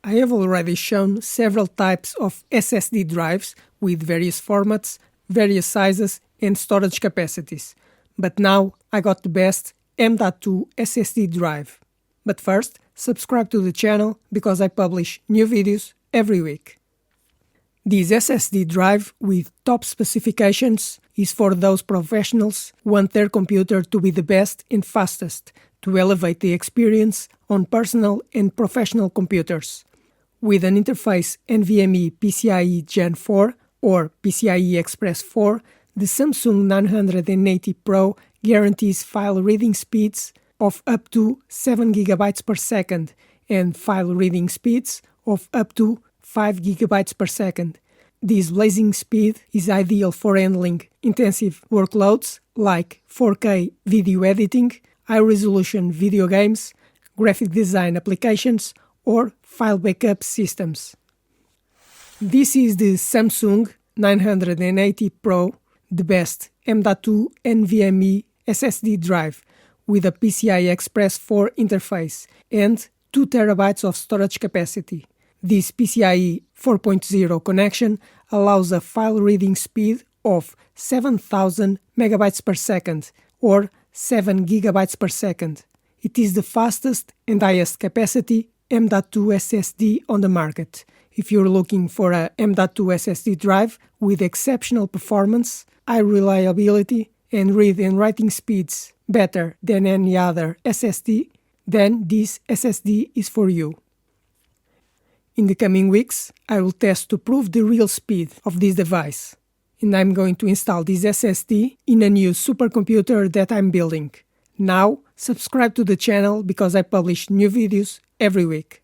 I have already shown several types of SSD drives with various formats, various sizes and storage capacities. But now I got the best M.2 SSD drive. But first, subscribe to the channel because I publish new videos every week. This SSD drive with top specifications is for those professionals who want their computer to be the best and fastest to elevate the experience on personal and professional computers. With an interface NVMe PCIe Gen 4 or PCIe Express 4, the Samsung 980 Pro guarantees file reading speeds of up to 7 GB per second and file reading speeds of up to 5 GB per second. This blazing speed is ideal for handling intensive workloads like 4K video editing, high-resolution video games, graphic design applications, or file backup systems. This is the Samsung 980 Pro, the best M.2 NVMe SSD drive with a PCI Express 4 interface and 2 TB of storage capacity. This PCIe 4.0 connection allows a file reading speed of 7,000 MB per second or 7 GB per second. It is the fastest and highest capacity M.2 SSD on the market. If you're looking for a M.2 SSD drive with exceptional performance, high reliability, and read and writing speeds better than any other SSD, then this SSD is for you. In the coming weeks, I will test to prove the real speed of this device, and I'm going to install this SSD in a new supercomputer that I'm building. Now, subscribe to the channel because I publish new videos every week.